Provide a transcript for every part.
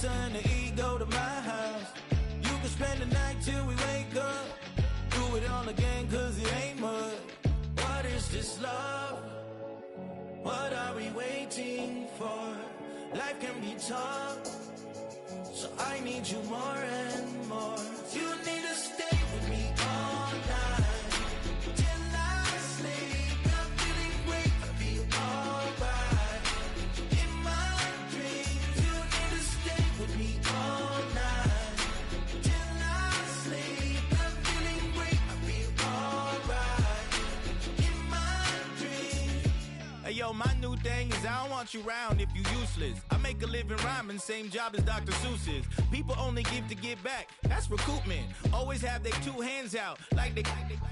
pizza and the ego to my house. You can spend the night till we wake up. Do it all again, cause it ain't mud. What is this love? What are we waiting for? Life can be tough, so I need you more and more. You need to stay with me all night till I sleep. I'm feeling great, I feel alright. In my dreams, you need to stay with me all night till I sleep. I'm feeling great, I feel alright. In my dreams. Hey yo, my new thing is I don't want you round if you useless. I make a living rhyming, same job as Dr. Seuss's. People only give to get back, that's recoupment. Always have their two hands out, like they.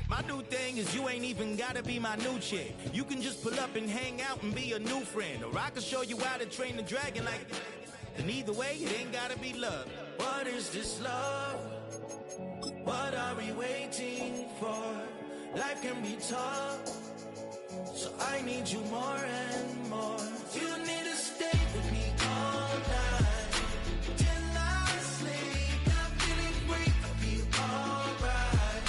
My new thing is you ain't even gotta be my new chick. You can just pull up and hang out and be a new friend. Or I can show you how to train the dragon like. And either way, it ain't gotta be love. What is this love? What are we waiting for? Life can be tough, so I need you more and more. You need to stay with me all night till I sleep. I'm feeling great, I feel alright.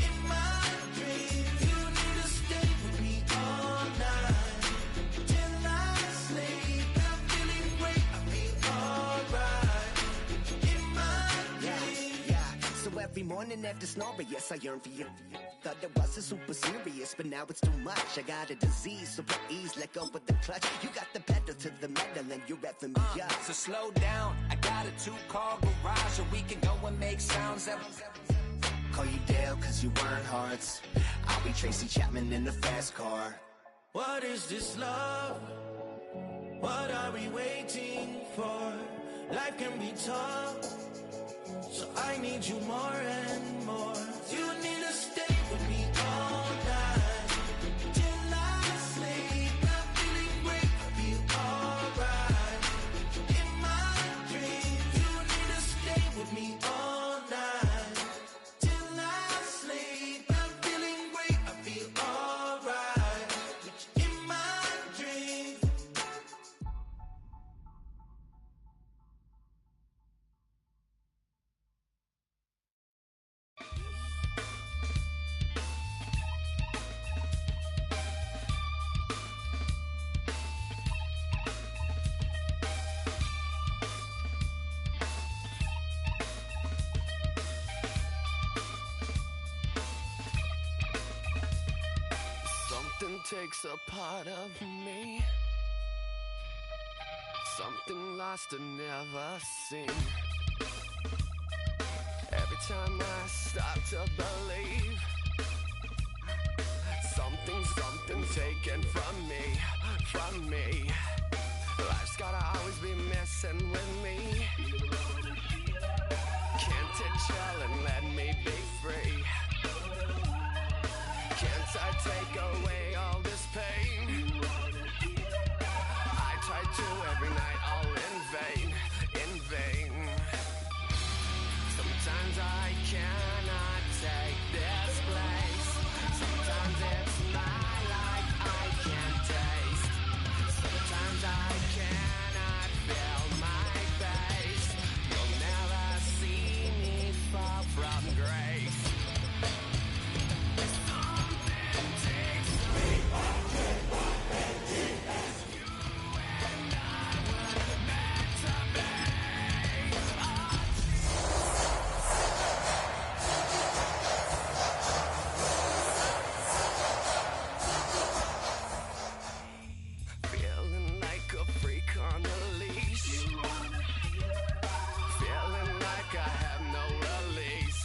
In my dreams, you need to stay with me all night till I sleep. I'm feeling great, I feel alright. In my dreams. Yeah. So every morning after snoring, yes, I yearn for you. Thought it wasn't super serious, but now it's too much. I got a disease, so please let go of the clutch. You got the pedal to the metal and you're revving me up. So slow down, I got a 2-car garage, or we can go and make sounds that. Call you Dale, cause you weren't hearts. I'll be Tracy Chapman in the fast car. What is this love? What are we waiting for? Life can be tough, so I need you more and more. You need to stay with me all night till I sleep. I'm feeling great, I feel alright. In my dreams, you need to stay with me all night till I sleep. I'm feeling great, I feel alright. In my dreams. Something takes a part of me, something lost and never seen. Every time I start to believe, something's taken from me. Life's gotta always be messing with me. Can't it chill and let me be free? Can't I take away all this pain? I try to every night, all in vain. Sometimes I cannot take this place. Sometimes it's my life I can't taste. Sometimes I cannot feel my face. You'll never see me fall from grace. Feeling like a freak on a leash. Feeling like I have no release.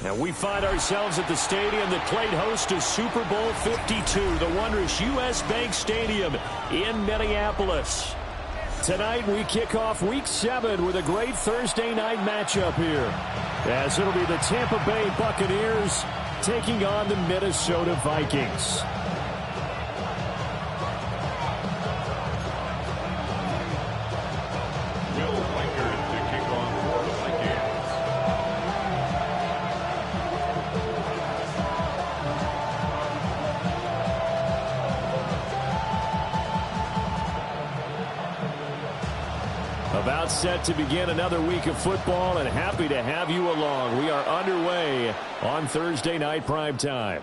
And we find ourselves at the stadium that played host to Super Bowl 52, the wondrous U.S. Bank Stadium in Minneapolis. Tonight we kick off Week 7 with a great Thursday night matchup here, as it'll be the Tampa Bay Buccaneers taking on the Minnesota Vikings. About set to begin another week of football, and happy to have you along. We are underway on Thursday night primetime.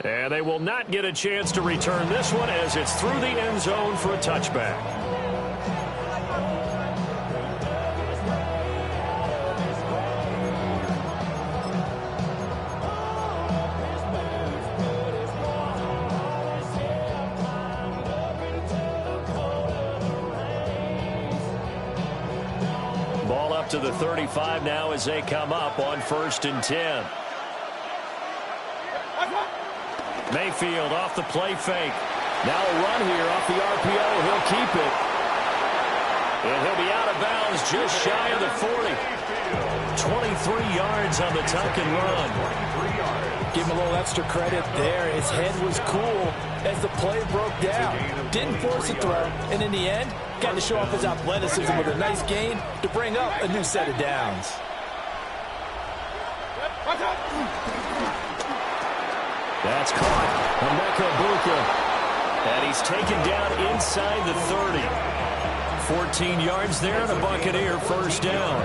And they will not get a chance to return this one as it's through the end zone for a touchback. Ball up to the 35 now as they come up on 1st and 10. Mayfield off the play fake. Now a run here off the RPO. He'll keep it. And he'll be out of bounds just shy of the 40. 23 yards on the tuck and run. Give him a little extra credit there. His head was cool as the play broke down. Didn't force a throw. And in the end, got to show off his athleticism with a nice gain to bring up a new set of downs. That's caught. Emeka Buka. And he's taken down inside the 30. 14 yards there and a Buccaneer first down.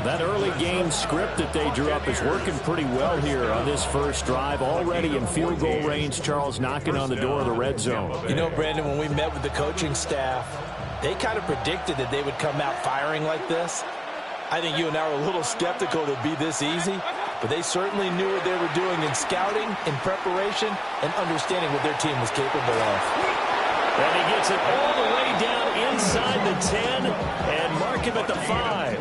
That early game script that they drew up is working pretty well here on this first drive. Already in field goal range, Charles knocking on the door of the red zone. You know, Brandon, when we met with the coaching staff, they kind of predicted that they would come out firing like this. I think you and I were a little skeptical that it'd be this easy, but they certainly knew what they were doing in scouting, in preparation, and understanding what their team was capable of. And he gets it all the way down inside the 10 and mark him at the 5.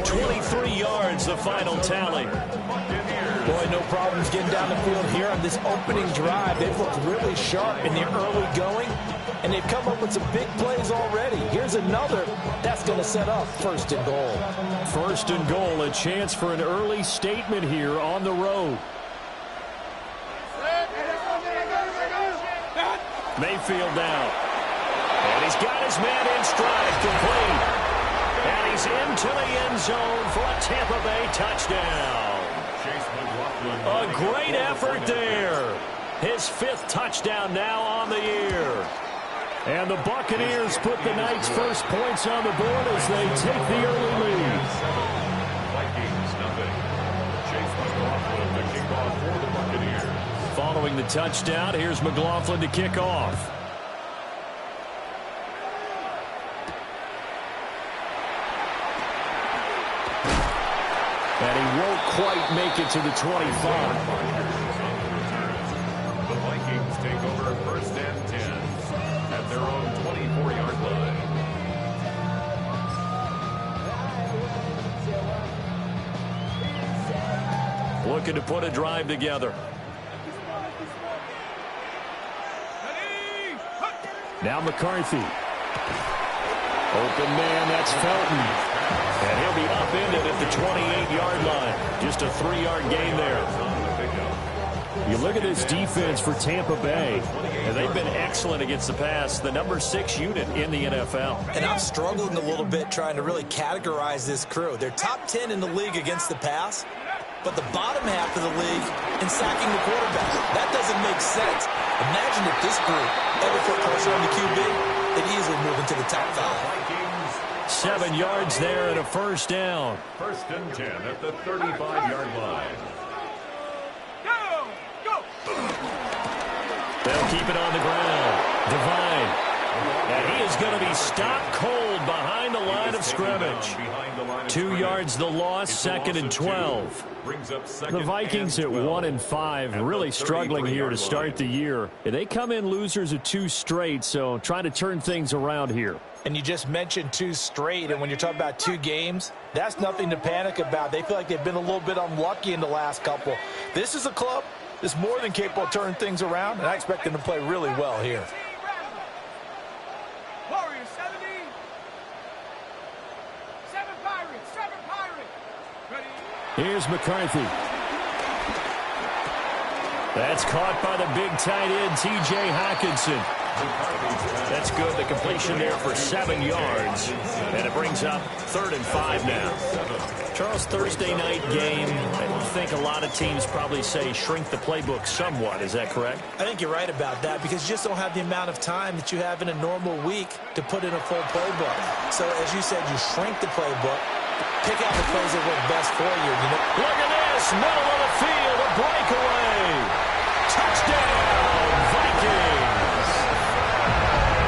23 yards, the final tally. Boy, no problems getting down the field here on this opening drive. They've looked really sharp in the early going, and they've come up with some big plays already. Here's another that's going to set up 1st and goal. 1st and goal, a chance for an early statement here on the road. Mayfield now. And he's got his man in stride, complete. And he's into the end zone for a Tampa Bay touchdown. A great effort there. His 5th touchdown now on the year. And the Buccaneers put the Knights' first points on the board as they take the early lead. Following the touchdown, here's McLaughlin to kick off. And he won't quite make it to the 25. The Vikings take over 1st and 10 at their own 24-yard line. Looking to put a drive together. Now McCarthy. Open man, that's Felton. And he'll be upended at the 28-yard line. Just a 3-yard gain there. You look at this defense for Tampa Bay, and they've been excellent against the pass, the number 6 unit in the NFL. And I'm struggling a little bit trying to really categorize this crew. They're top 10 in the league against the pass, but the bottom half of the league in sacking the quarterback. That doesn't make sense. Imagine if this group ever put pressure on the QB, they'd easily move into the top 5. 7 yards there and a first down. 1st and 10 at the 35-yard line. Go! They'll keep it on the ground. Devine. And he is going to be stopped cold behind the line of scrimmage. 2 yards the loss, 2nd and 12. The Vikings at 1-5, really struggling here to start the year. They come in losers of 2 straight, so trying to turn things around here. And you just mentioned 2 straight, and when you're talking about 2 games, that's nothing to panic about. They feel like they've been a little bit unlucky in the last couple. This is a club that's more than capable of turning things around, and I expect them to play really well here. Warriors 70. 7 Pirates. 7 Pirates. Ready? Here's McCarthy. That's caught by the big tight end, T.J. Hockenson. That's good. The completion there for 7 yards. And it brings up 3rd and 5 now. Charles, Thursday night game, I think a lot of teams probably say shrink the playbook somewhat. Is that correct? I think you're right about that because you just don't have the amount of time that you have in a normal week to put in a full playbook. So, as you said, you shrink the playbook, pick out the plays that work best for you. Look at this, middle of the field, a breakaway. Touchdown, Vikings.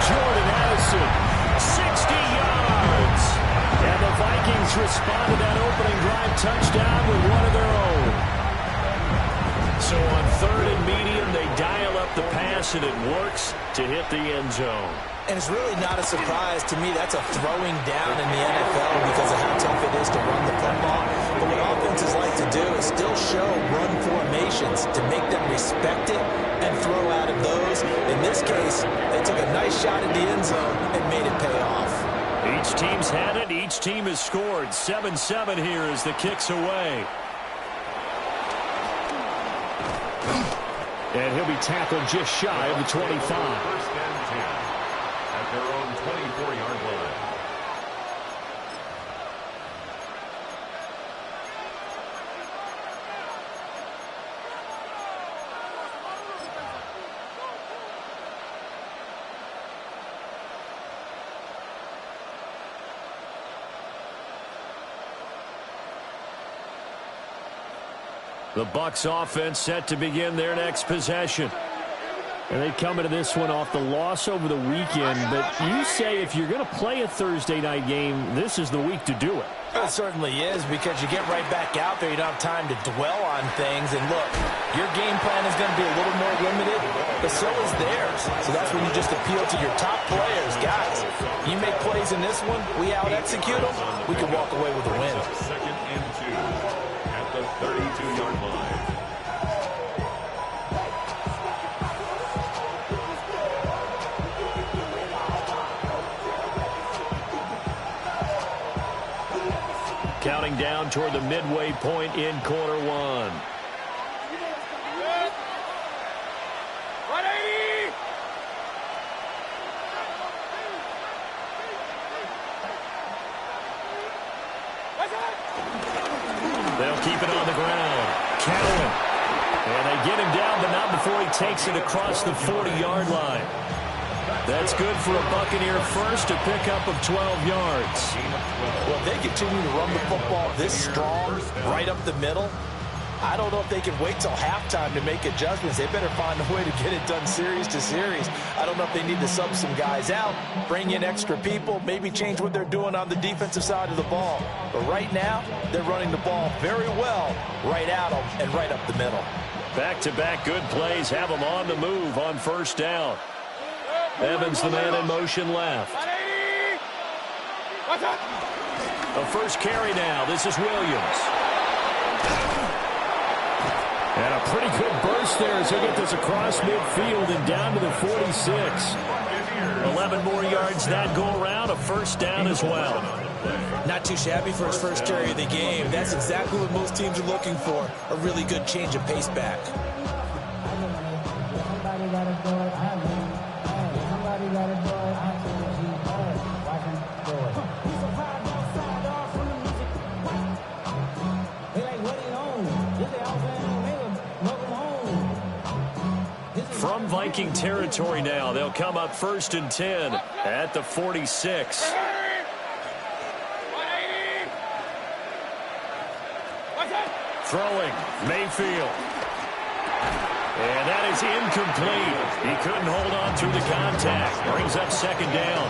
Jordan Addison, 60 yards. And the Vikings respond to that opening drive touchdown with one of their own. So on 3rd and medium, they dial up the pass, and it works to hit the end zone. And it's really not a surprise to me. That's a throwing down in the NFL because of how tough it is to run the football. But what offenses like to do is still show run formations to make them respect it and throw out of those. In this case, they took a nice shot at the end zone and made it pay off. Each team's had it. Each team has scored. 7-7 here as the kick's away. And he'll be tackled just shy of the 25. First and 10 at their own 24-yard line. The Bucs offense set to begin their next possession. And they come into this one off the loss over the weekend. But you say if you're going to play a Thursday night game, this is the week to do it. It certainly is because you get right back out there. You don't have time to dwell on things. And look, your game plan is going to be a little more limited, but so is theirs. So that's when you just appeal to your top players. Guys, you make plays in this one, we out-execute them, we can walk away with a win. 2nd and 2 at the 32-yard line. Counting down toward the midway point in quarter one. 180! They'll keep it on the ground. Cowan. And they get him down, but not before he takes it across the 40-yard line. That's good for a Buccaneer first, a pickup of 12 yards. Well, if they continue to run the football this strong, right up the middle, I don't know if they can wait till halftime to make adjustments. They better find a way to get it done series to series. I don't know if they need to sub some guys out, bring in extra people, maybe change what they're doing on the defensive side of the ball. But right now, they're running the ball very well right at them and right up the middle. Back-to-back good plays have them on the move on first down. Evans, the man in motion left. A first carry now. This is Williams. And a pretty good burst there as he'll get this across midfield and down to the 46. 11 more yards that go around. A first down as well. Not too shabby for his first carry of the game. That's exactly what most teams are looking for. A really good change of pace back. From Viking territory now, they'll come up 1st and 10 at the 46. Throwing, Mayfield. And that is incomplete. He couldn't hold on through the contact. Brings up 2nd down.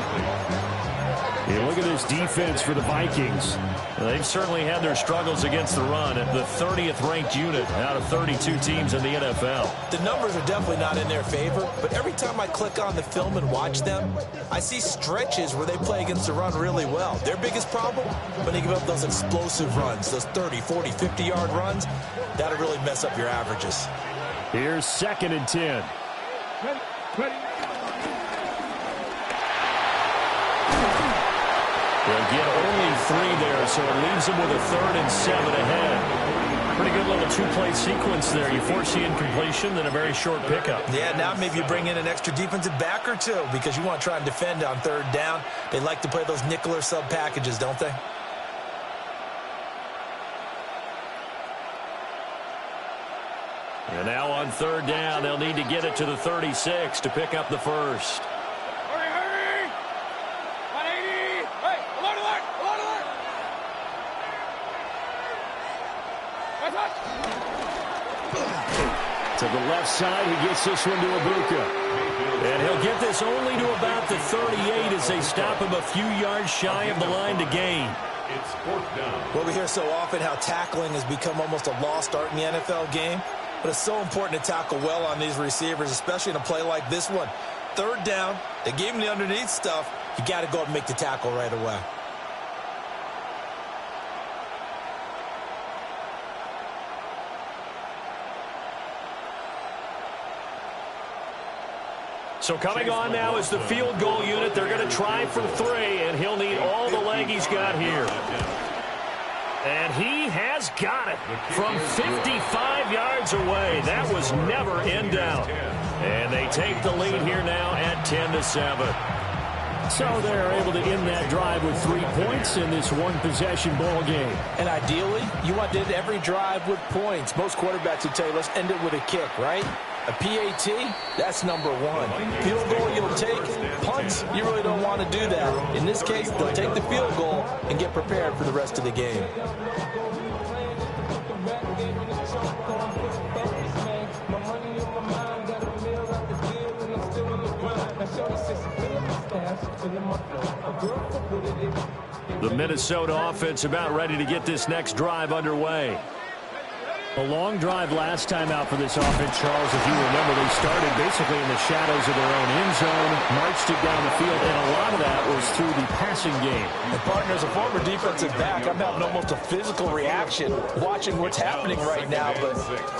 Yeah, look at this defense for the Vikings. They've certainly had their struggles against the run at the 30th ranked unit out of 32 teams in the NFL. The numbers are definitely not in their favor, but every time I click on the film and watch them, I see stretches where they play against the run really well. Their biggest problem, when they give up those explosive runs, those 30, 40, 50-yard runs, that'll really mess up your averages. Here's 2nd and 10. They'll get only 3 there, so it leaves them with a 3rd and 7 ahead. Pretty good little two-play sequence there. You force the incompletion, then a very short pickup. Yeah, now maybe you bring in an extra defensive back or two because you want to try and defend on third down. They like to play those nickel or sub packages, don't they? And now on third down, they'll need to get it to the 36 to pick up the first. Hurry, hurry! 180! Hey, alert, alert, alert, alert! To the left side, he gets this one to Ibuka. And he'll get this only to about the 38 as they stop him a few yards shy of the line to gain. It's fourth down. Well, we hear so often how tackling has become almost a lost art in the NFL game. But it's so important to tackle well on these receivers, especially in a play like this one. Third down, they gave him the underneath stuff. You got to go and make the tackle right away. So coming on now is the field goal unit. They're going to try for 3, and he'll need all the leg he's got here. And he has got it from 55 yards away. That was never in doubt. And they take the lead here now at 10-7. So they're able to end that drive with 3 points in this one-possession ball game. And ideally, you want to end every drive with points. Most quarterbacks would tell you, let's end it with a kick, right? A PAT, that's number 1. Field goal you'll take. Punts, you really don't want to do that. In this case, they'll take the field goal and get prepared for the rest of the game. The Minnesota offense about ready to get this next drive underway. A long drive last time out for this offense, Charles. If you remember, they started basically in the shadows of their own end zone, marched it down the field, and a lot of that was through the passing game. And partner, as a former defensive back, I'm having almost a physical reaction watching what's happening right now. But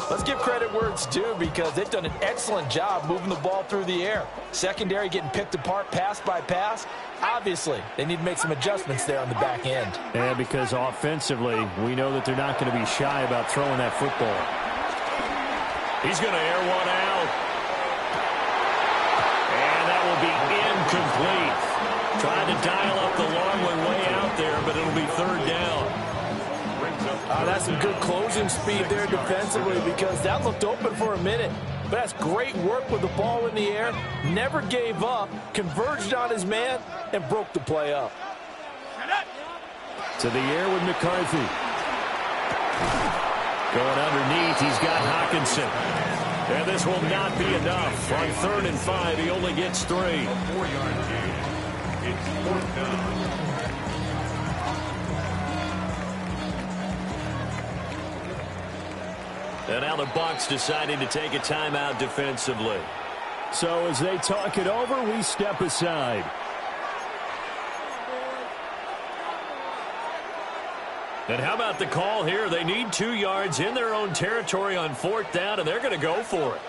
let's give credit where it's due because they've done an excellent job moving the ball through the air. Secondary getting picked apart pass by pass. Obviously, they need to make some adjustments there on the back end. And because offensively, we know that they're not going to be shy about throwing that football. He's going to air one out. And that will be incomplete. Trying to dial up the long one way out there, but it'll be third down. That's some good closing speed there defensively because that looked open for a minute. But that's great work with the ball in the air. Never gave up, converged on his man, and broke the play up. To the air with McCarthy. Going underneath, he's got Hawkinson. And this will not be enough. On 3rd and 5, he only gets 3. 4-yard gain. It's fourth down. And now the Bucs deciding to take a timeout defensively. So as they talk it over, we step aside. And how about the call here? They need 2 yards in their own territory on 4th down, and they're going to go for it.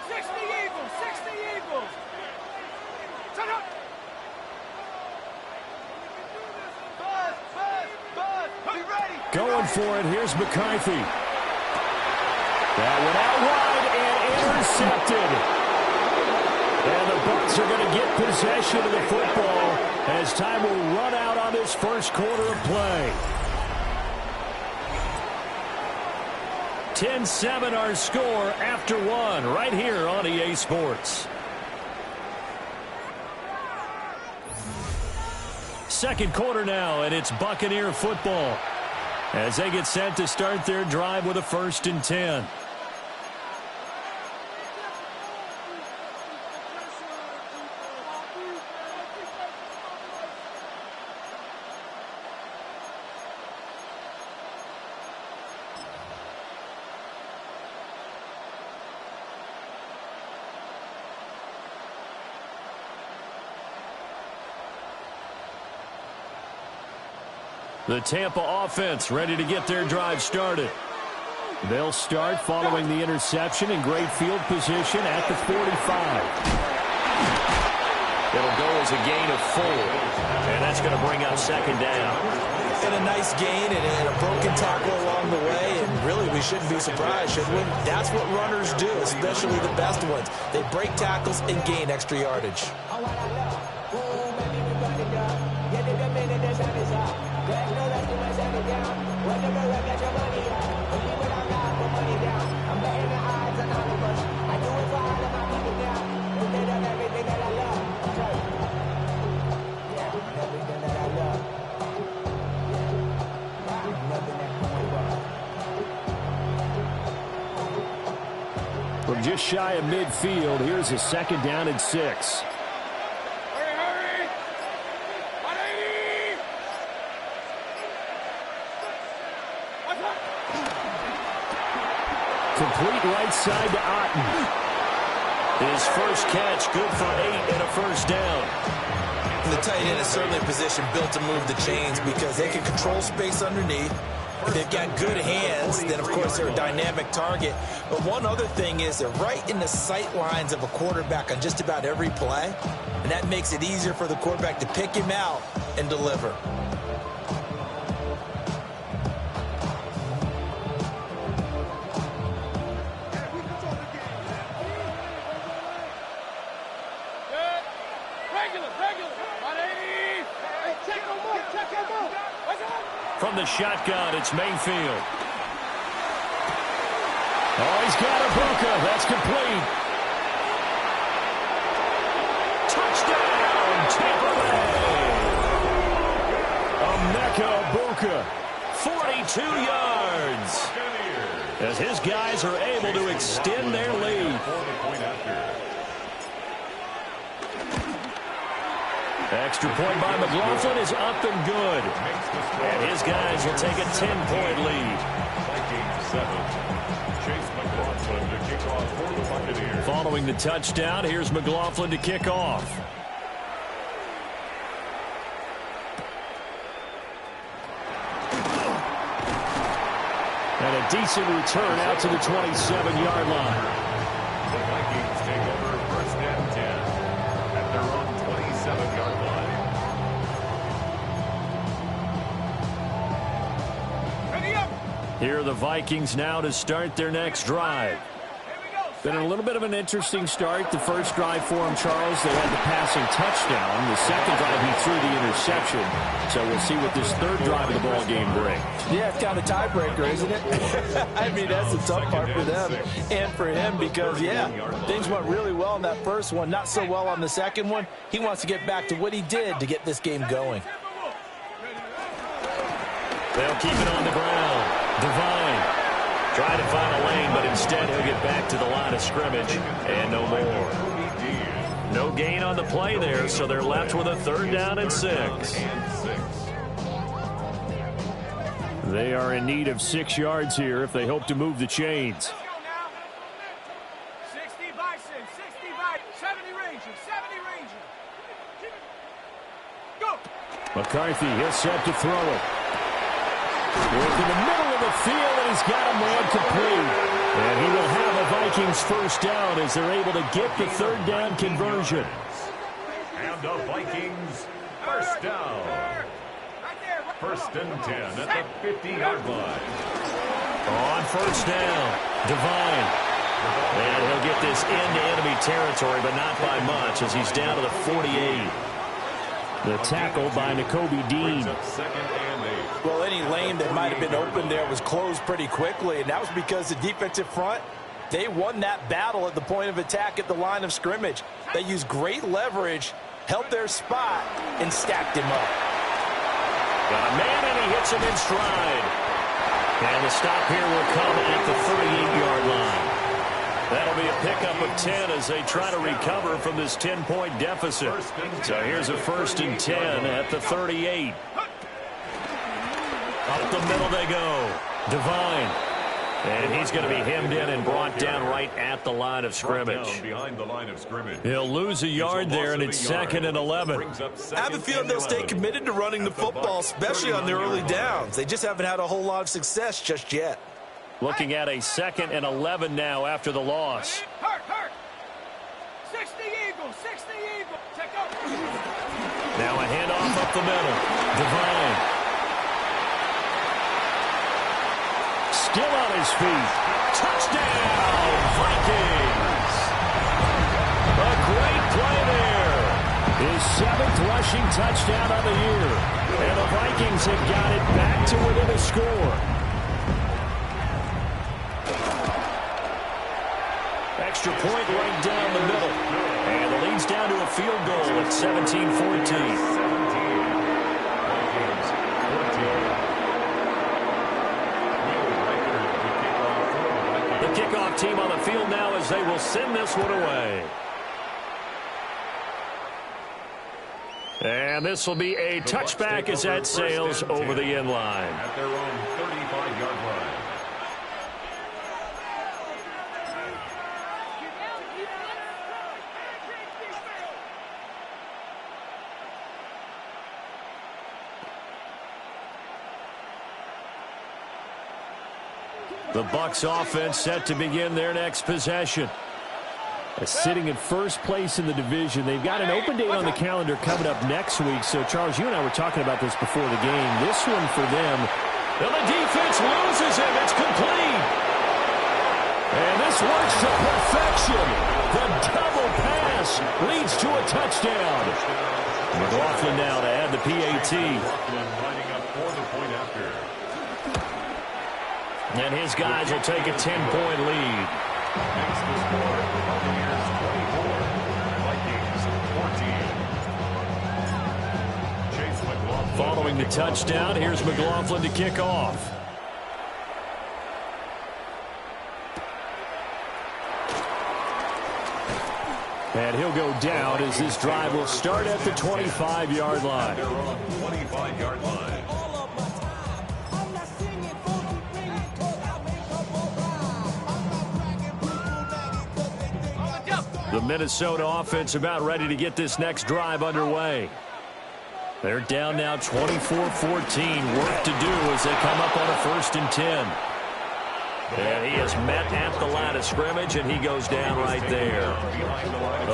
60 Eagles, 60 Eagles. Shut up. Buzz, be ready. Going for it, here's McCarthy. That went out wide and intercepted. And the Bucs are going to get possession of the football as time will run out on this first quarter of play. 10-7 our score after 1 right here on EA Sports. Second quarter now, and it's Buccaneer football as they get set to start their drive with a 1st and 10. The Tampa offense ready to get their drive started. They'll start following the interception in great field position at the 45. It'll go as a gain of 4, and that's going to bring up 2nd down. And a nice gain and a broken tackle along the way. And really, we shouldn't be surprised, should we? That's what runners do, especially the best ones. They break tackles and gain extra yardage. From just shy of midfield, here's a 2nd down and 6. Hurry! 180! Complete right side to Otten. His first catch, good for 8 and a first down. And the tight end is certainly a position built to move the chains because they can control space underneath. They've got good hands. Then, of course, they're a dynamic target. But one other thing is they're right in the sight lines of a quarterback on just about every play. And that makes it easier for the quarterback to pick him out and deliver. From the shotgun, it's Mayfield. Oh, he's got Ibuka. That's complete. Touchdown, Tampa Bay. Emeka Ibuka, 42 yards. As his guys are able to extend their lead. Extra point by McLaughlin is up and good. And his guys will take a 10-point lead. Chase McLaughlin to kick off for the Buccaneers. Following the touchdown, here's McLaughlin to kick off. And a decent return out to the 27-yard line. The Vikings take over 1st and 10 at their own 27-yard line. Here are the Vikings now to start their next drive. Been a little bit of an interesting start. The first drive for him, Charles, they had the passing touchdown. The second drive, he threw the interception. So we'll see what this third drive of the ball game brings. Yeah, it's kind of a tiebreaker, isn't it? I mean, that's the tough part for them and for him because, yeah, things went really well in that first one, not so well on the second one. He wants to get back to what he did to get this game going. They'll keep it on the ground. Devine trying to find a lane, but instead he'll get back to the line of scrimmage and no more. No gain on the play there, so they're left with a 3rd down and 6. They are in need of 6 yards here if they hope to move the chains. 60 Bison, 60 Bison, 70 Ranger, 70 Ranger. Go! McCarthy, he'll set to throw it. Work in the middle of the field, and he's got him man complete. And he will have a Vikings first down as they're able to get the 3rd down conversion. And the Vikings first down. 1st and 10 at the 50-yard line. On first down, Devine. And he'll get this into enemy territory, but not by much as he's down to the 48. The tackle by Nakobe Dean. Well, any lane that might have been open there was closed pretty quickly, and that was because the defensive front, they won that battle at the point of attack at the line of scrimmage. They used great leverage, held their spot, and stacked him up. Got a man, and he hits him in stride. And the stop here will come at the 38-yard line. That'll be a pickup of 10 as they try to recover from this 10-point deficit. So here's a 1st and 10 at the 38. Up the middle they go. Devine. And he's going to be hemmed in and brought down right at the line of scrimmage. Behind the line of scrimmage. He'll lose a yard there, and it's 2nd and 11. I have a feeling they'll stay committed to running the football, especially on their early downs. They just haven't had a whole lot of success just yet. Looking at a 2nd and 11 now after the loss. Hurt. 60 Eagles, 60 Eagles. Check out. Now a handoff up the middle. Devine. still on his feet. Touchdown, Vikings! A great play there. His 7th rushing touchdown of the year. And the Vikings have got it back to within a score. Extra point right down the middle. And the lead's down to a field goal at 17-14. The kickoff team on the field now as they will send this one away. And this will be a touchback as that sails over the end line. At their own 35-yard line. The Bucs offense set to begin their next possession. Sitting in first place in the division. They've got an open date on the calendar coming up next week. So, Charles, you and I were talking about this before the game. This one for them. And the defense loses him. It's complete. And this works to perfection. The double pass leads to a touchdown. McLaughlin now to add the PAT. Lining up for the point after. And his guys will take a 10-point lead. Makes the score Buccaneers 24, Vikings 14. Chase McLaughlin. Following the touchdown, here's McLaughlin to kick off. And he'll go down as this drive will start at the 25-yard line. They're on 25-yard line. The Minnesota offense about ready to get this next drive underway. They're down now 24-14. Work to do as they come up on a 1st and 10. And he is met at the line of scrimmage, and he goes down right there.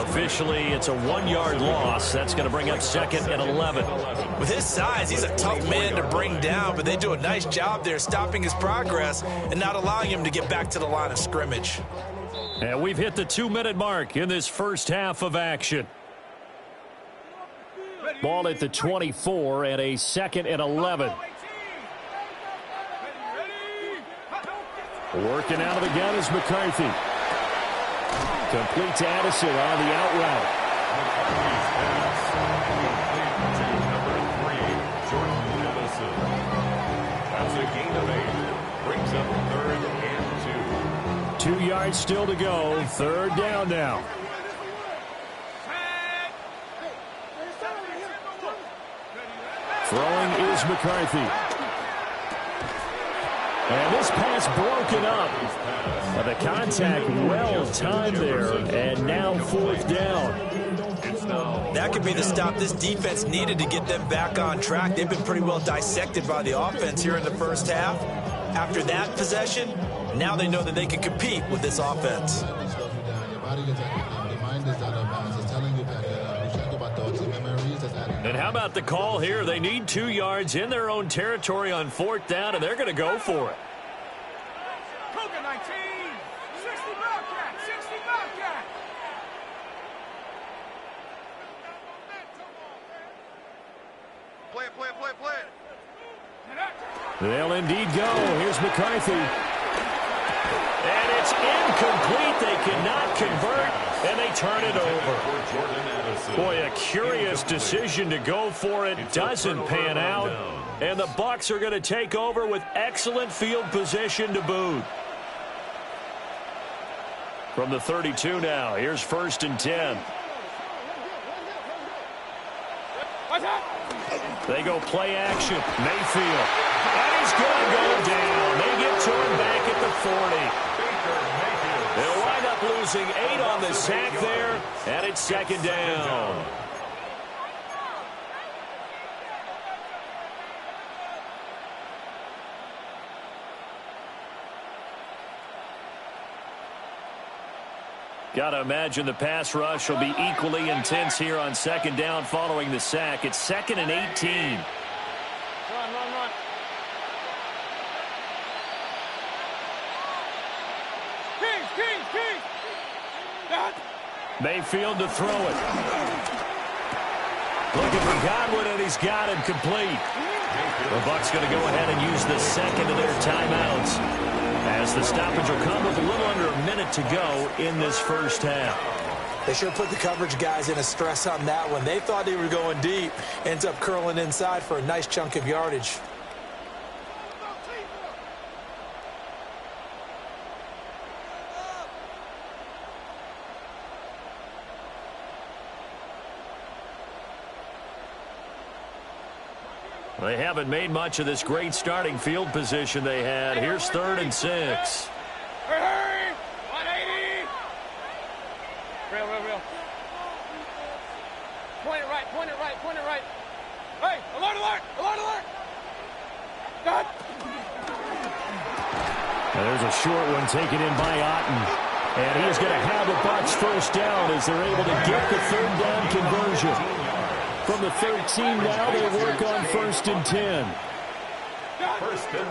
Officially, it's a 1-yard loss. That's going to bring up 2nd and 11. With his size, he's a tough man to bring down, but they do a nice job there stopping his progress and not allowing him to get back to the line of scrimmage. And we've hit the 2-minute mark in this first half of action. Ball at the 24 and a 2nd and 11. Working out of the gun is McCarthy. Complete to Addison on the out route. That's a gain of 8. Brings up 3rd and 2. 2 yards still to go. 3rd down now. Throwing is McCarthy. And this pass broken up. The contact well timed there. And now 4th down. That could be the stop this defense needed to get them back on track. They've been pretty well dissected by the offense here in the first half. After that possession, now they know that they can compete with this offense. And how about the call here? They need 2 yards in their own territory on 4th down, and they're going to go for it. Cougar 19, 60 Bobcat, 60 Bobcat. Play it, play it, play it, play it. They'll indeed go. Here's McCarthy. And it's incomplete. They cannot convert, and they turn it over. Boy, a curious decision to go for it. Doesn't pan out. And the Bucs are going to take over with excellent field position to boot. From the 32 now, here's 1st and 10. They go play action. Mayfield. And he's going to go down. They get to him back at the 40. They'll wind up losing 8 on the sack there, and it's 2nd down. Got to imagine the pass rush will be equally intense here on 2nd down following the sack. It's 2nd and 18. Run, run, run. Mayfield to throw it. Looking for Godwin, and he's got it complete. The Bucs going to go ahead and use the second of their timeouts, as the stoppage will come with a little under a minute to go in this first half. They sure put the coverage guys in a stress on that one. They thought they were going deep. Ends up curling inside for a nice chunk of yardage. They haven't made much of this great starting field position they had. Here's 3rd and 6. Hurry! 180! Real. Point it right. Hey, alert! God! Now there's a short one taken in by Otten. And he is going to have the Bucs first down as they're able to get the 3rd down conversion. From the 13 now, they work on 1st and 10.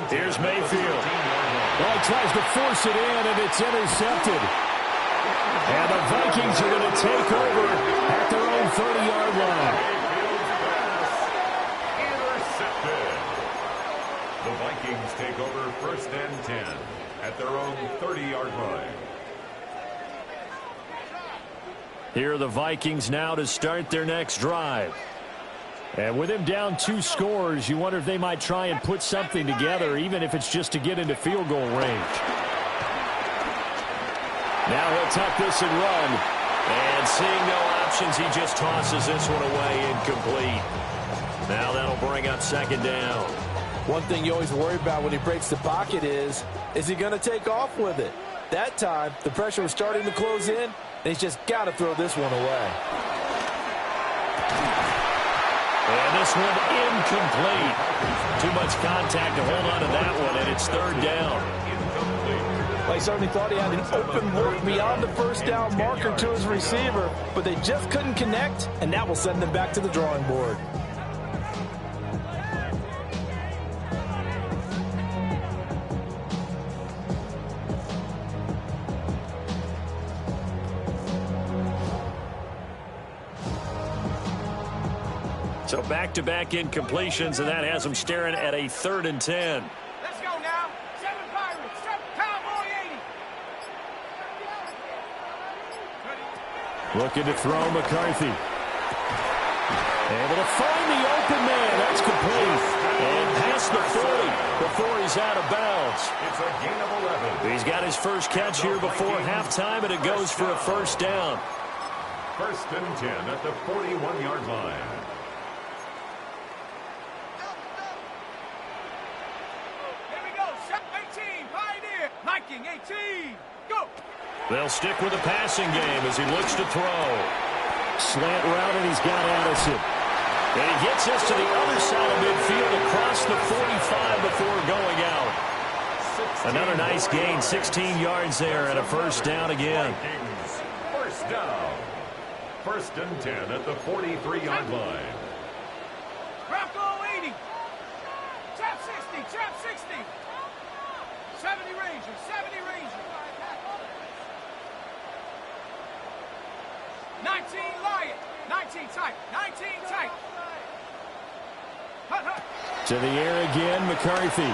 Here's Mayfield. Well, he tries to force it in, and it's intercepted. And the Vikings are going to take over at their own 30-yard line. Intercepted. The Vikings take over 1st and 10 at their own 30-yard line. Here are the Vikings now to start their next drive. And with him down 2 scores, you wonder if they might try and put something together, even if it's just to get into field goal range. Now he'll tuck this and run. And seeing no options, he just tosses this one away incomplete. Now that'll bring up 2nd down. One thing you always worry about when he breaks the pocket is he going to take off with it? That time, the pressure was starting to close in, and he's just got to throw this one away. And this one incomplete. Too much contact to hold on to that one, and it's 3rd down. Well, he certainly thought he had an open look beyond the first down marker to his receiver, but they just couldn't connect, and that will send them back to the drawing board. So back-to-back incompletions, and that has them staring at a 3rd and 10. Let's go now. 7 Pirates, 7 Cowboy 80. Looking to throw McCarthy. Able to find the open man. That's complete. And past the 40 before he's out of bounds. It's a gain of 11. He's got his first catch here before halftime, and it goes for a 1st down. 1st and 10 at the 41-yard line. Viking 18, go! They'll stick with the passing game as he looks to throw. Slant route, and he's got Addison. And he gets us to the other side of midfield across the 45 before going out. Another nice gain, 16 yards there, and a 1st down again. 1st down. 1st and 10 at the 43-yard line. Bronco 80. Trap 60, trap 60. 70 Ranger, 70 Ranger. 19 Lion, 19 tight, 19 tight. Hut, hut. To the air again, McCarthy.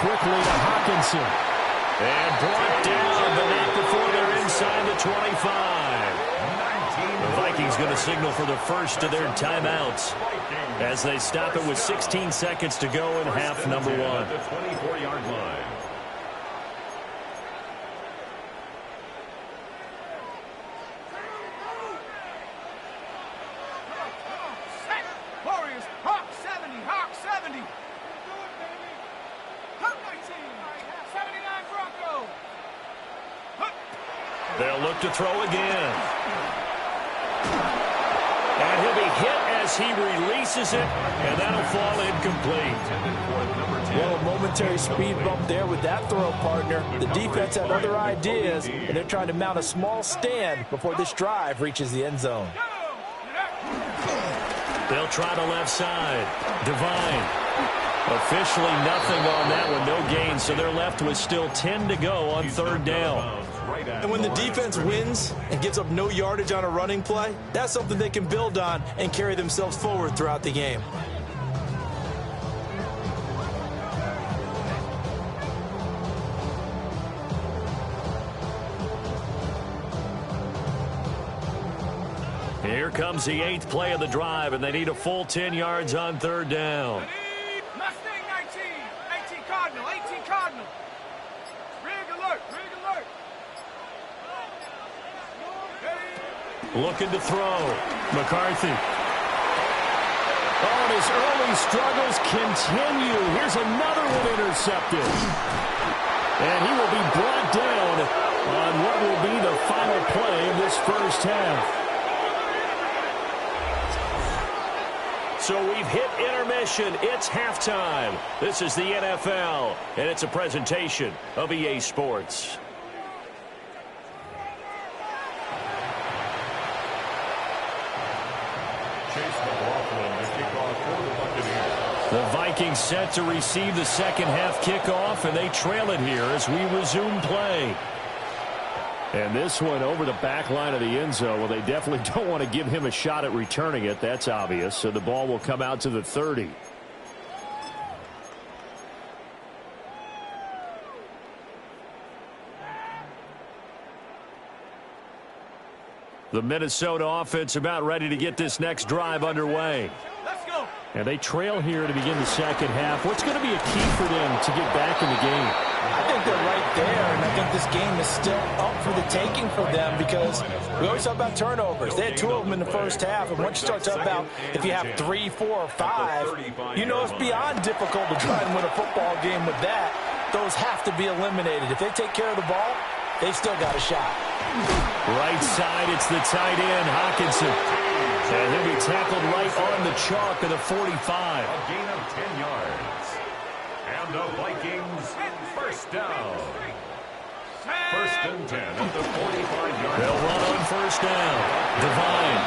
Quickly to Hawkinson. And brought down, but not before they're inside the 25. The Vikings going to signal for the first of their timeouts as they stop it with 16 seconds to go in half number 1. At the 24-yard line. Set. Warriors, Hawk 70, Hawk 70. Hawk 19, 79 Bronco. Hut. They'll look to throw again. And he'll be hit as he releases it, and that'll fall incomplete. Well, a momentary speed bump there with that throw, partner. The defense had other ideas, and they're trying to mount a small stand before this drive reaches the end zone. They'll try the left side. Devine. Officially nothing on that one, no gain, so they're left with still 10 to go on 3rd down. And when the defense wins and gives up no yardage on a running play, that's something they can build on and carry themselves forward throughout the game. Here comes the 8th play of the drive, and they need a full 10 yards on 3rd down. Mustang 19. 18 Cardinal. 18 Cardinal. Rig alert. Rig alert. Looking to throw. McCarthy. Oh, and his early struggles continue. Here's another one intercepted. And he will be brought down on what will be the final play of this first half. So we've hit intermission. It's halftime. This is the NFL, and it's a presentation of EA Sports. The Vikings set to receive the second half kickoff, and they trail it here as we resume play. And this one over the back line of the end zone. Well, they definitely don't want to give him a shot at returning it. That's obvious. So the ball will come out to the 30. The Minnesota offense about ready to get this next drive underway. Let's go. And they trail here to begin the second half. What's going to be a key for them to get back in the game? I think they're right there, and I think this game is still up for the taking for them because we always talk about turnovers. They had 2 of them in the first half, and once you start talking about if you have 3, 4, or 5, you know it's beyond difficult to try and win a football game with that. Those have to be eliminated. If they take care of the ball, they've still got a shot. Right side, it's the tight end, Hawkinson. And he'll be tackled right on the chalk of the 45. A gain of 10 yards. And the Vikings, first down. 1st and 10 at the 45-yard line. They'll run on first down. Divine.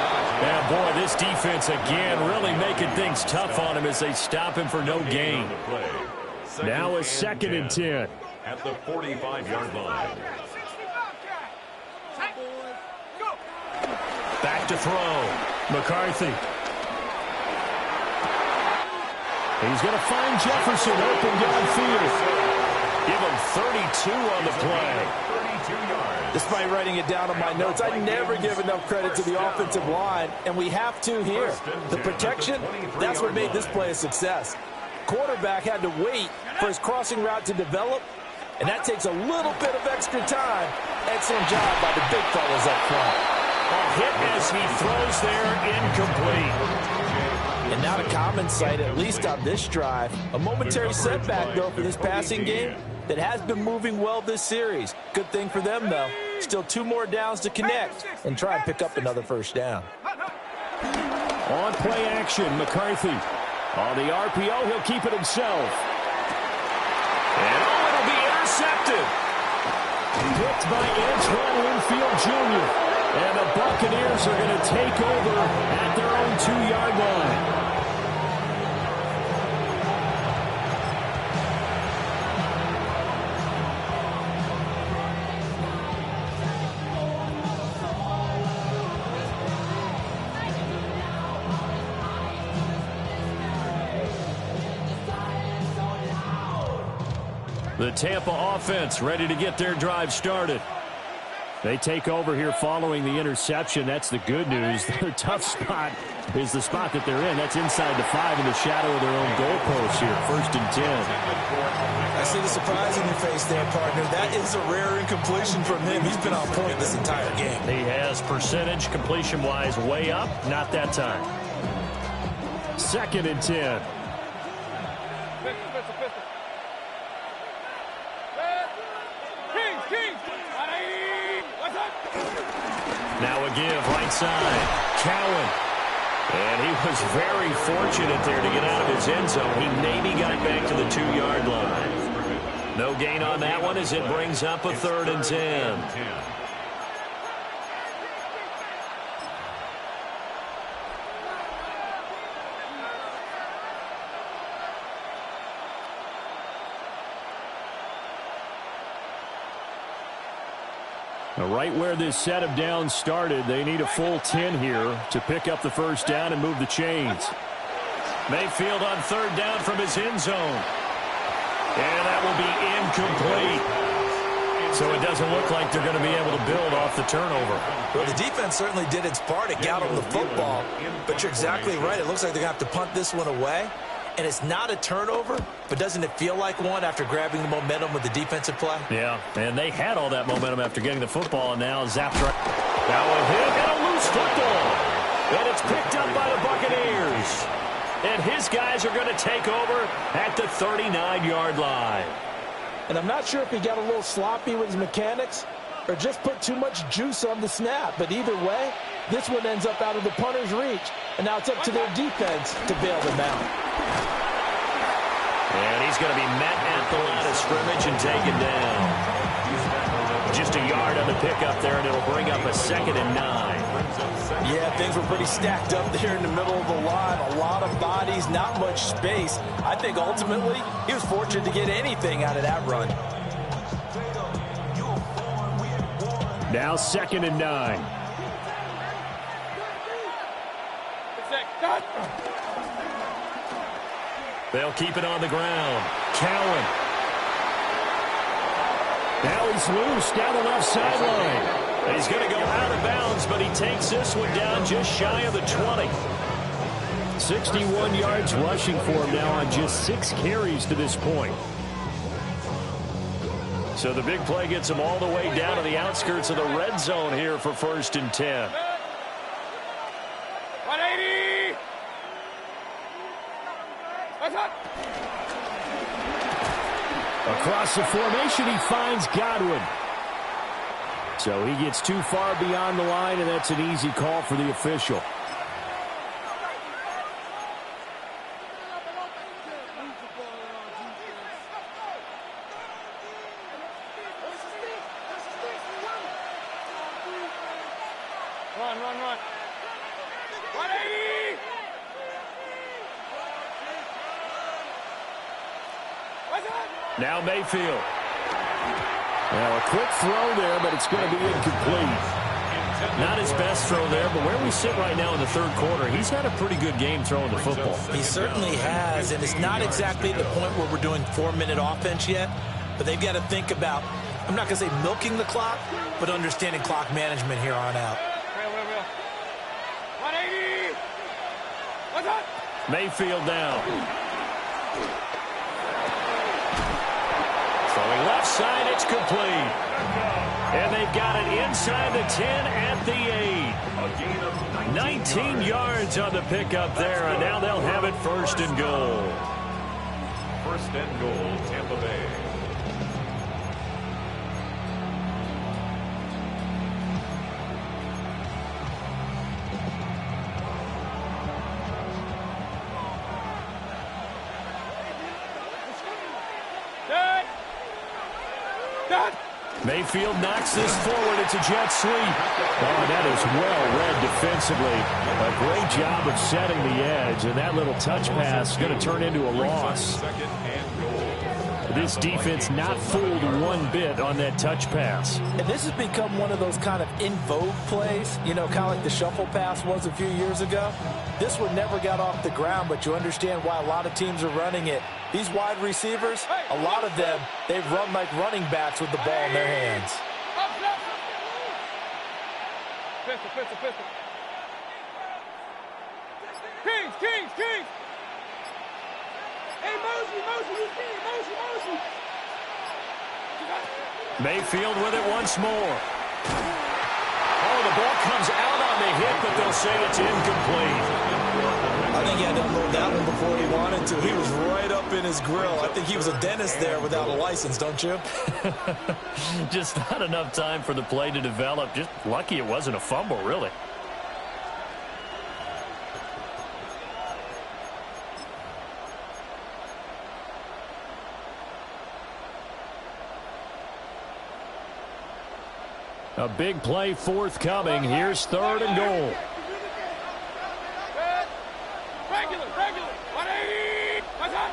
And boy, this defense again really making things tough on him as they stop him for no gain. Now a 2nd and 10. At the 45-yard line. Back to throw. McCarthy. He's going to find Jefferson open downfield. Give him 32 on the play. 32 yards. Despite writing it down on my notes, I never give enough credit to the offensive line, and we have to here. The protection, that's what made this play a success. Quarterback had to wait for his crossing route to develop, and that takes a little bit of extra time. Excellent job by the big fellas up front. A hit as he throws there, incomplete. And not a common sight, at least on this drive. A momentary setback, though, for this passing game that has been moving well this series. Good thing for them, though. Still 2 more downs to connect and try and pick up another first down. On play action, McCarthy. On the RPO, he'll keep it himself. And it'll be intercepted. Picked by Antoine Winfield Jr. And the Buccaneers are going to take over at their own 2-yard line. The Tampa offense ready to get their drive started. They take over here following the interception. That's the good news. Their tough spot is the spot that they're in. That's inside the 5 in the shadow of their own goalpost here. 1st and 10. I see the surprise in your face there, partner. That is a rare incompletion from him. He's been on point this entire game. He has percentage completion-wise way up. Not that time. 2nd and 10. Now a give, right side. Cowan. And he was very fortunate there to get out of his end zone. He maybe got back to the 2-yard line. No gain on that one as it brings up a 3rd and 10. Right where this set of downs started, they need a full 10 here to pick up the first down and move the chains. Mayfield on third down from his end zone. And that will be incomplete. So it doesn't look like they're going to be able to build off the turnover. Well, the defense certainly did its part to get on the football. But you're exactly right. It looks like they're going to have to punt this one away. And it's not a turnover, but doesn't it feel like one after grabbing the momentum with the defensive play? Yeah, and they had all that momentum after getting the football, and now zapped right. Now a hit and a loose football. And it's picked up by the Buccaneers. And his guys are going to take over at the 39-yard line. And I'm not sure if he got a little sloppy with his mechanics or just put too much juice on the snap. But either way, this one ends up out of the punter's reach. And now it's up to their defense to bail them out. And he's going to be met at the line of scrimmage and taken down. Just a yard on the pickup there, and it'll bring up a 2nd and 9. Yeah, things were pretty stacked up there in the middle of the line. A lot of bodies, not much space. I think ultimately he was fortunate to get anything out of that run. Now 2nd and 9. They'll keep it on the ground. Cowan. Now he's loose down the left sideline. He's going to go out of bounds, but he takes this one down just shy of the 20. 61 yards rushing for him now on just 6 carries to this point. So the big play gets him all the way down to the outskirts of the red zone here for 1st and 10. 180! What's up? Across the formation, he finds Godwin. So he gets too far beyond the line, and that's an easy call for the official. Run, run, run. 180! What's up? Now Mayfield. Now a quick throw there, but it's going to be incomplete. Not his best throw there, but where we sit right now in the 3rd quarter, he's had a pretty good game throwing the football. He certainly has, and it's not exactly the point where we're doing 4-minute offense yet, but they've got to think about, I'm not going to say milking the clock, but understanding clock management here on out. Real. 180! What's up? Mayfield down. Throwing left side, it's complete. And they've got it inside the 10 at the 8. 19 yards on the pickup there, and now they'll have it 1st and goal. 1st and goal, Tampa Bay. Mayfield knocks this forward. It's a jet sweep. Oh, that is well read defensively. A great job of setting the edge, and that little touch pass is going to turn into a loss. This defense not fooled one bit on that touch pass. And this has become one of those kind of in vogue plays, you know, kind of like the shuffle pass was a few years ago. This one never got off the ground, but you understand why a lot of teams are running it. These wide receivers, a lot of them, they run like running backs with the ball in their hands. Pistol. Kings! Hey, Mosey, you see it, Mosey. Mayfield with it once more. Oh, the ball comes out on the hit, but they'll say it's incomplete. I think he had to unload that one before he wanted to. He was right up in his grill. I think he was a dentist there without a license, don't you? Just not enough time for the play to develop. Just lucky it wasn't a fumble, really. A big play forthcoming. Here's 3rd and goal. Regular. 180! What's up?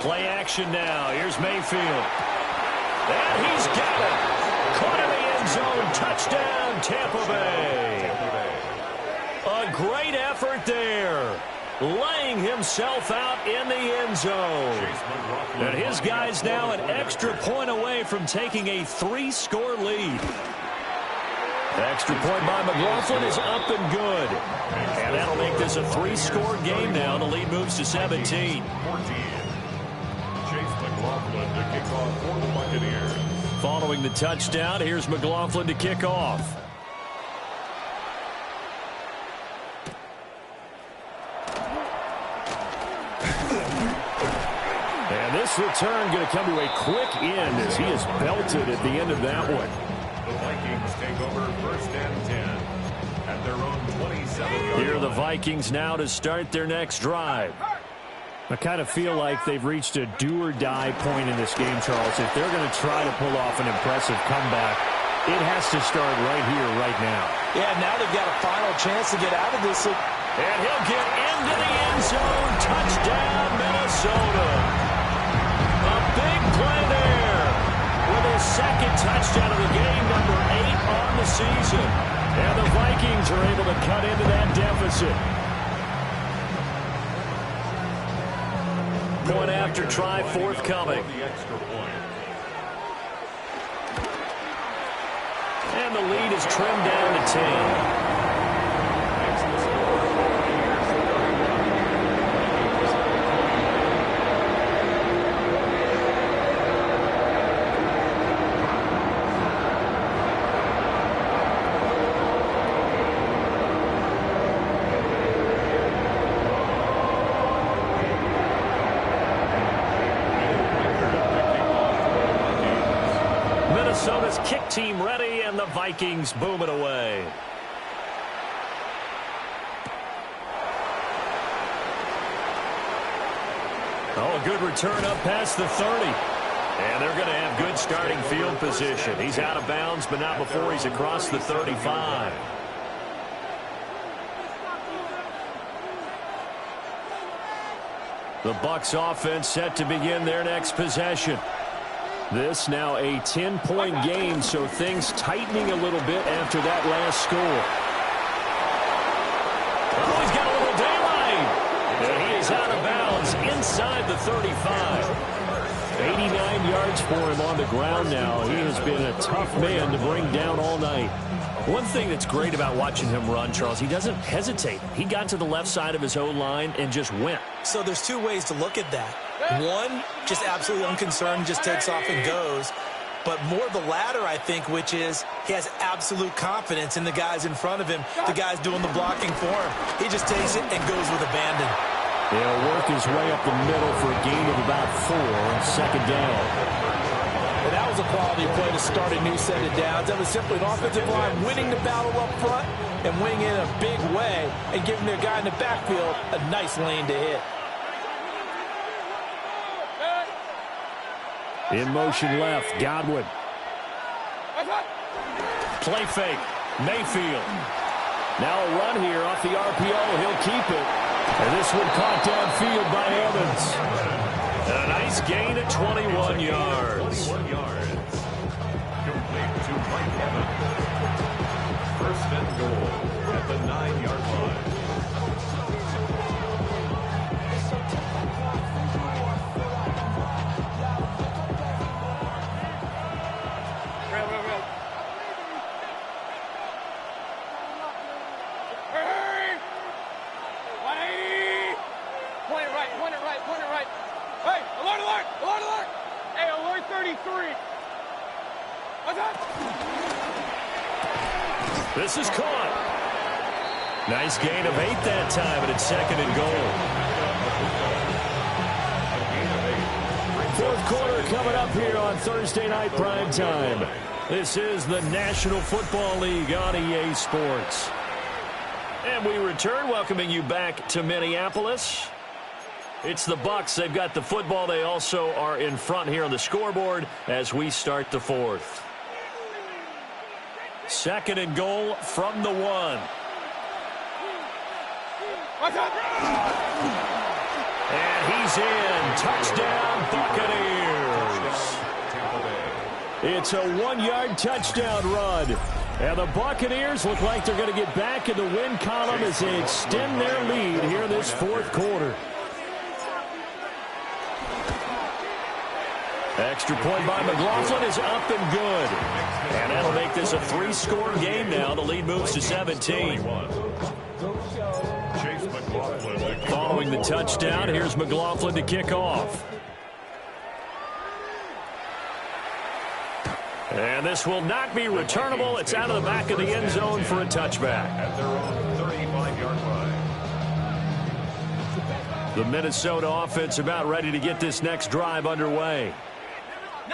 Play action now. Here's Mayfield. And he's got it. Caught in the end end zone. Touchdown, Tampa Bay. A great effort there. Laying himself out in the end zone. And his guy's now an extra point away from taking a 3-score lead. Extra point by McLaughlin is up and good. And that'll make this a 3-score game now. The lead moves to 17. Chase McLaughlin to kick off for the Buccaneers. Following the touchdown, here's McLaughlin to kick off. And this return going to come to a quick end as he is belted at the end of that one. The Vikings take over 1st and 10 at their own 27-yard line. Here are the Vikings now to start their next drive. I kind of feel like they've reached a do-or-die point in this game, Charles. If they're going to try to pull off an impressive comeback, it has to start right here, right now. Yeah, now they've got a final chance to get out of this. And he'll get into the end zone. Touchdown, Minnesota. A big play there with his second touchdown of the game, number 8 on the season. And the Vikings are able to cut into that deficit. Point after try forthcoming. And the lead is trimmed down to 10. Minnesota's kick team ready, and the Vikings boom it away. Oh, a good return up past the 30. And they're going to have good starting field position. He's out of bounds, but not before he's across the 35. The Bucs offense set to begin their next possession. This now a 10-point game, so things tightening a little bit after that last score. Oh, he's got a little daylight. And he is out of bounds inside the 35. 89 yards for him on the ground now. He has been a tough man to bring down all night. One thing that's great about watching him run, Charles, he doesn't hesitate. He got to the left side of his O-line and just went. So there's two ways to look at that. One, just absolutely unconcerned, just takes off and goes. But more the latter, I think, which is he has absolute confidence in the guys in front of him, the guys doing the blocking for him. He just takes it and goes with abandon. He'll work his way up the middle for a gain of about 4 on second down. And that was a quality play to start a new set of downs. That was simply an offensive line winning the battle up front and winning in a big way and giving their guy in the backfield a nice lane to hit. In motion left, Godwin. Play fake, Mayfield. Now a run here off the RPO. He'll keep it. And this one caught downfield by Evans. A nice gain at 21 yards. 21 yards. Complete to Mike Evans. 1st and goal at the 9-yard line. This is caught. Nice gain of 8 that time, and it's 2nd and goal. 4th quarter coming up here on Thursday Night Prime Time. This is the National Football League on EA Sports. And we return, welcoming you back to Minneapolis. It's the Bucs. They've got the football. They also are in front here on the scoreboard as we start the 4th. 2nd and goal from the 1. And he's in. Touchdown, Buccaneers. It's a 1-yard touchdown run. And the Buccaneers look like they're going to get back in the win column as they extend their lead here this fourth quarter. Extra point by McLaughlin is up and good. And that'll make this a 3-score game now. The lead moves to 17. Following the touchdown, here's McLaughlin to kick off. And this will not be returnable. It's out of the back of the end zone for a touchback. At their own 35-yard line. The Minnesota offense about ready to get this next drive underway.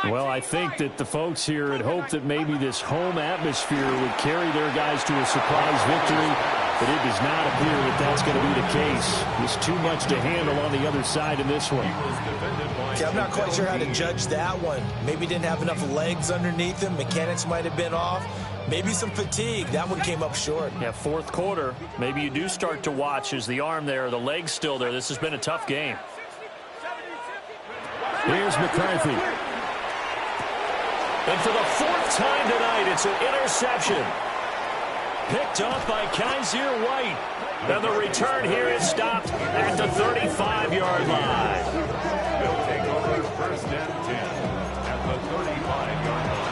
Well, I think that the folks here had hoped that maybe this home atmosphere would carry their guys to a surprise victory, but it does not appear that that's going to be the case. There's too much to handle on the other side in this one. Yeah, I'm not quite sure how to judge that one. Maybe didn't have enough legs underneath him. Mechanics might have been off. Maybe some fatigue. That one came up short. Yeah, fourth quarter. Maybe you do start to watch as the arm there, the leg's still there. This has been a tough game. Here's McCarthy. And for the fourth time tonight, it's an interception. Picked off by Kaiser White. And the return here is stopped at the 35-yard line. They'll take over first and 10 at the 35-yard line.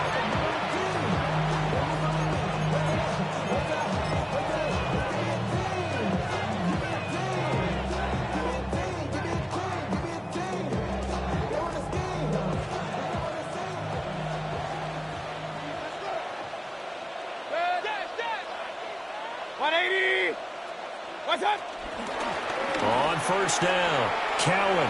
On first down, Cowan.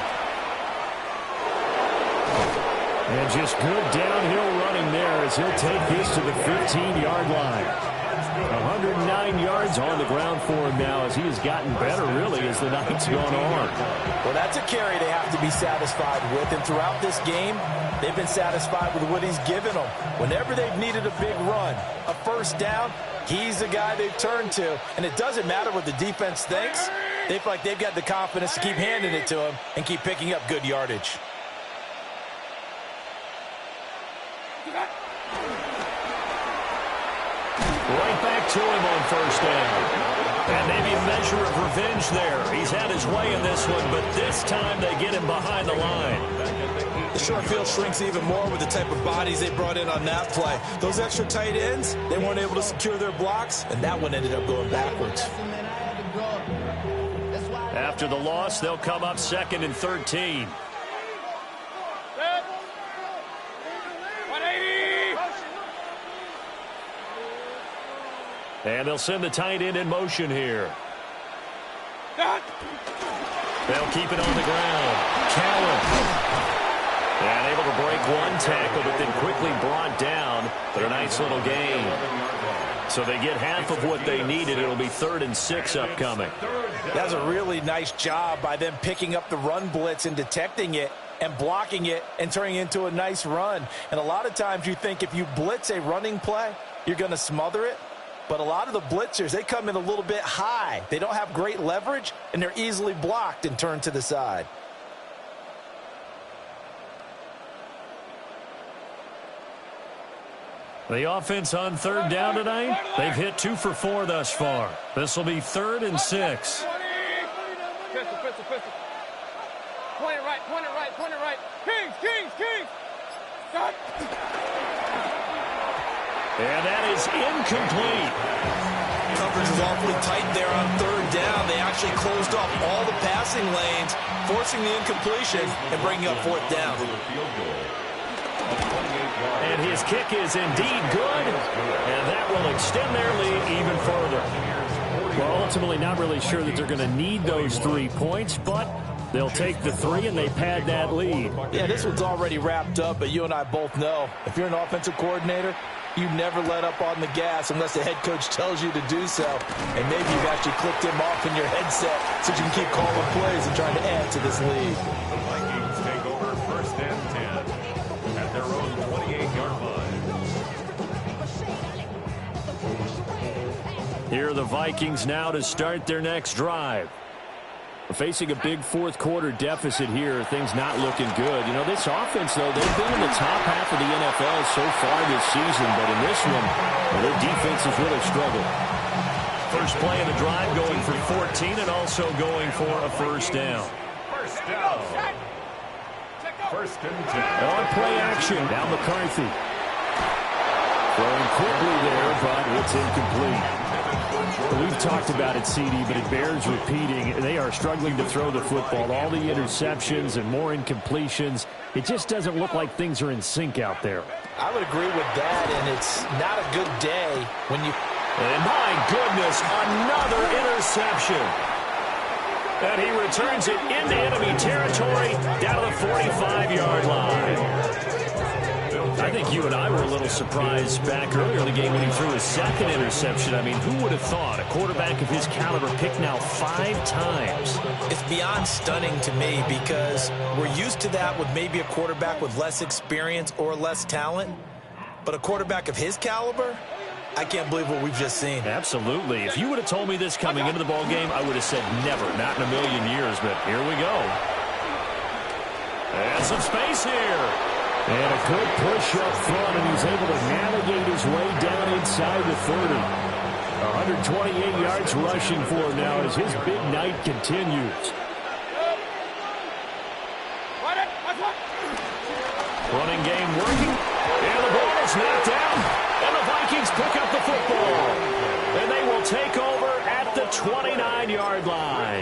And just good downhill running there as he'll take this to the 15-yard line. 109 yards on the ground for him now as he has gotten better, really, as the night's gone on. Well, that's a carry they have to be satisfied with. And throughout this game, they've been satisfied with what he's given them. Whenever they've needed a big run, a first down, he's the guy they've turned to. And it doesn't matter what the defense thinks. They feel like they've got the confidence to keep handing it to him and keep picking up good yardage. Right back to him on first down. And maybe a measure of revenge there. He's had his way in this one, but this time they get him behind the line. The short field shrinks even more with the type of bodies they brought in on that play. Those extra tight ends, they weren't able to secure their blocks, and that one ended up going backwards. After the loss, they'll come up 2nd and 13. And they'll send the tight end in motion here. They'll keep it on the ground. Cowan. And able to break one tackle, but then quickly brought down. But a nice little gain. So they get half of what they needed. It'll be 3rd and 6 upcoming. That's a really nice job by them picking up the run blitz and detecting it and blocking it and turning it into a nice run. And a lot of times you think if you blitz a running play, you're going to smother it. But a lot of the blitzers, they come in a little bit high. They don't have great leverage, and they're easily blocked and turned to the side. The offense on 3rd down tonight, they've hit 2 for 4 thus far. This will be 3rd and 6. Pistol. Point it right. Kings. Stop. And that is incomplete. Coverage was awfully tight there on 3rd down. They actually closed off all the passing lanes, forcing the incompletion and bringing up 4th down. And his kick is indeed good, and that will extend their lead even further. Well, ultimately not really sure that they're going to need those 3 points, but they'll take the 3 and they pad that lead. Yeah, this one's already wrapped up, but you and I both know if you're an offensive coordinator, you never let up on the gas unless the head coach tells you to do so. And maybe you've actually clicked him off in your headset so you can keep calling plays and trying to add to this lead. The Vikings take over 1st and 10 at their own 28-yard line. Here are the Vikings now to start their next drive. Facing a big fourth-quarter deficit here, things not looking good. You know, this offense, though, they've been in the top half of the NFL so far this season, but in this one, well, their defense has really struggled. First play of the drive going for 14 and also going for a first down. First down. First and 10. On play action, now McCarthy. Throwing quickly there, but it's incomplete. We've talked about it, CD, but it bears repeating. They are struggling to throw the football. All the interceptions and more incompletions. It just doesn't look like things are in sync out there. I would agree with that, and it's not a good day when you... And my goodness, another interception. And he returns it into enemy territory down to the 45-yard line. I think you and I were a little surprised back earlier in the game when he threw his second interception. I mean, who would have thought a quarterback of his caliber picked now 5 times? It's beyond stunning to me because we're used to that with maybe a quarterback with less experience or less talent. But a quarterback of his caliber, I can't believe what we've just seen. Absolutely. If you would have told me this coming into the ballgame, I would have said never, not in a million years. But here we go. And some space here. And a good push up front, and he's able to navigate his way down inside the 30. 128 yards rushing for him now as his big night continues. Running game working, and the ball is knocked down, and the Vikings pick up the football. And they will take over at the 29-yard line.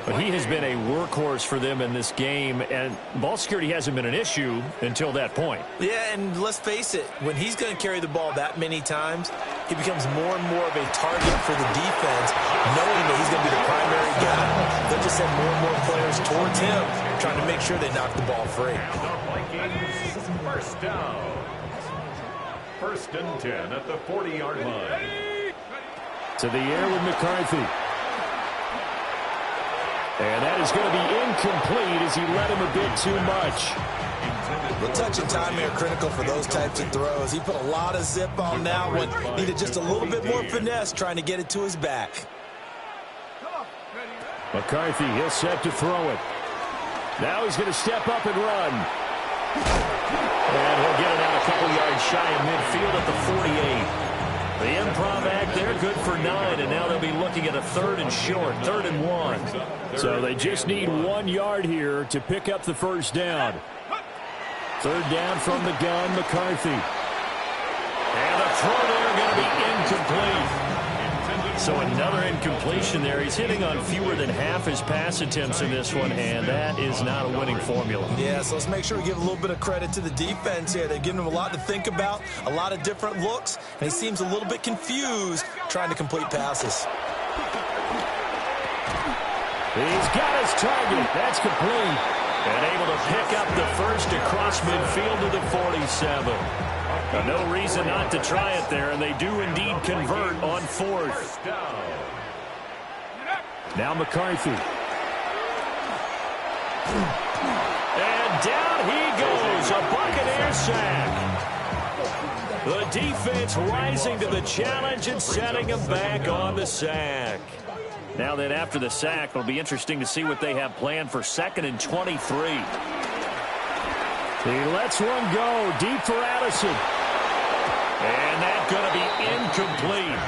But he has been a workhorse for them in this game, and ball security hasn't been an issue until that point. Yeah, and let's face it, when he's going to carry the ball that many times, he becomes more and more of a target for the defense, knowing that he's going to be the primary guy. They'll just send more and more players towards him, trying to make sure they knock the ball free. First down. First and 10 at the 40-yard line. To the air with McCarthy. And that is going to be incomplete as he let him a bit too much. The touch and timing are critical for those types of throws. He put a lot of zip on that one. Needed just a little bit more finesse trying to get it to his back. McCarthy, he'll set to throw it. Now he's going to step up and run. And he'll get it out a couple yards shy of midfield at the 48. The improv act there, good for 9, and now they'll be looking at a 3rd and short, 3rd and 1. So they just need 1 yard here to pick up the first down. 3rd down from the gun, McCarthy. And the throw there going to be incomplete. So another incompletion there. He's hitting on fewer than half his pass attempts in this one, and that is not a winning formula. Yeah, so let's make sure we give a little bit of credit to the defense here. They're giving him a lot to think about, a lot of different looks, and he seems a little bit confused trying to complete passes. He's got his target. That's complete. And able to pick up the first across midfield to the 47. No reason not to try it there, and they do indeed convert on 4th. Now McCarthy. And down he goes, a Buccaneer sack. The defense rising to the challenge and setting him back on the sack. Now then, after the sack, it'll be interesting to see what they have planned for 2nd and 23. He lets one go deep for Addison. And that's going to be incomplete.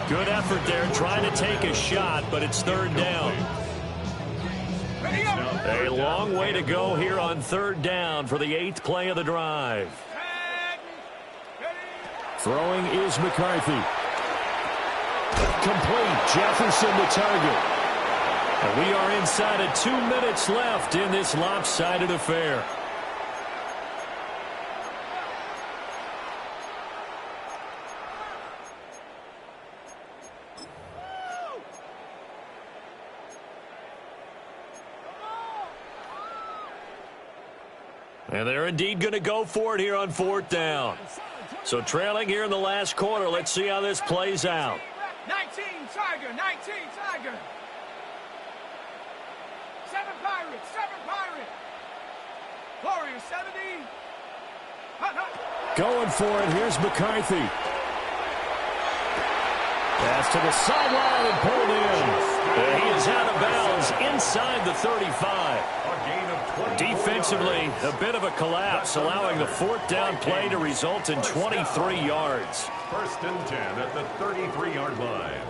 Good effort there trying to take a shot, but it's 3rd down. A long way to go here on 3rd down for the 8th play of the drive. Throwing is McCarthy. Complete. Jefferson the target. And we are inside of 2 minutes left in this lopsided affair. And they're indeed going to go for it here on 4th down. So trailing here in the last quarter. Let's see how this plays out. 19 Tiger, 19 Tiger. 7 Pirates, 7 Pirates. Warriors, 70. Going for it. Here's McCarthy. Pass to the sideline and pulled in. And he is out of bounds inside the 35. A gain of 24 Defensively, yards. a bit of a collapse, allowing the fourth down play to result in 23 yards. First and 10 at the 33-yard line.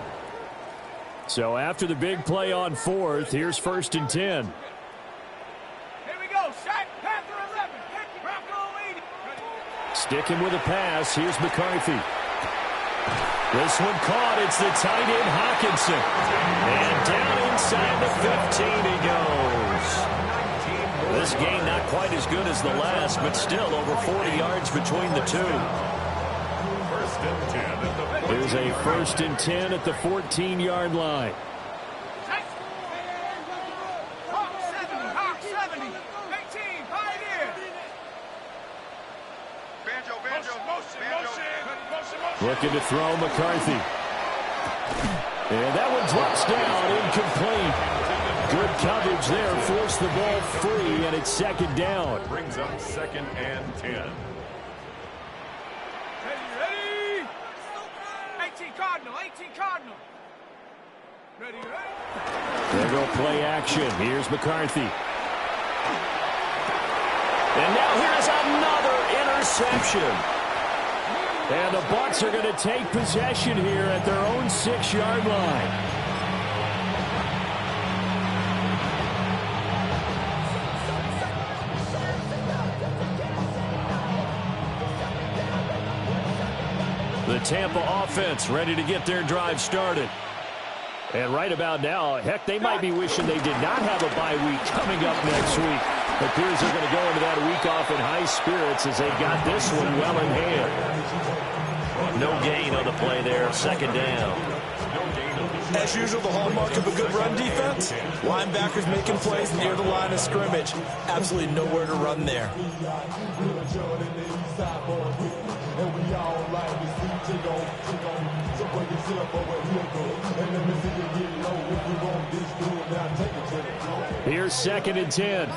So after the big play on fourth, here's first and 10. Here we go. Shot. Panther 11. Bronco 80. Sticking with a pass, here's McCarthy. This one caught. It's the tight end Hawkinson. And down inside the 15 he goes. This game not quite as good as the last, but still over 40 yards between the two. First and 10 at the 14. Here's a first and 10 at the 14-yard line. Hawk 70. 18. Pioneer. Looking to throw McCarthy. And that one drops down, incomplete. Good coverage there, forced the ball free, and it's second down. Brings up second and 10. Ready. 18 Cardinal. Ready. There go play action. Here's McCarthy. And now here's another interception. And the Bucs are going to take possession here at their own 6-yard line. The Tampa offense ready to get their drive started. And right about now, heck, they might be wishing they did not have a bye week coming up next week. It appears they're going to go into that week off in high spirits as they got this one well in hand. No gain on the play there, second down. As usual, the hallmark of a good run defense, linebackers making plays near the line of scrimmage. Absolutely nowhere to run there. Here's second and 10.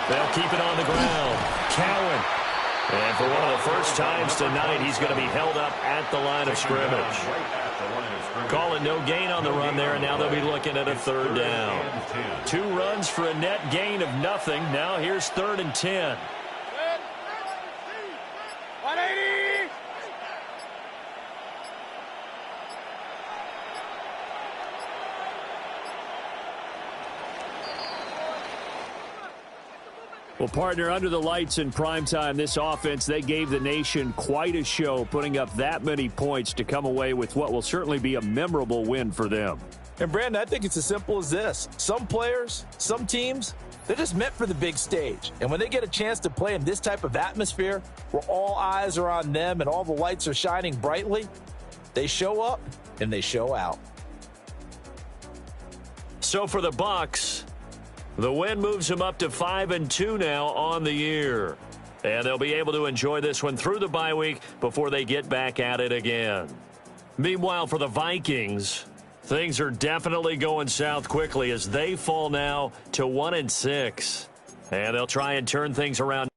They'll keep it on the ground. Cowan. And for one of the first times tonight, he's going to be held up at the line of scrimmage. Call it no gain on the run there, and now they'll be looking at a third down. 2 runs for a net gain of nothing. Now here's third and 10. 180. Well, partner, under the lights in primetime, this offense, they gave the nation quite a show, putting up that many points to come away with what will certainly be a memorable win for them. And, Brandon, I think it's as simple as this. Some players, some teams, they're just meant for the big stage. And when they get a chance to play in this type of atmosphere where all eyes are on them and all the lights are shining brightly, they show up and they show out. So for the Bucs, the win moves them up to 5-2 now on the year. And they'll be able to enjoy this one through the bye week before they get back at it again. Meanwhile, for the Vikings, things are definitely going south quickly as they fall now to 1-6. And they'll try and turn things around.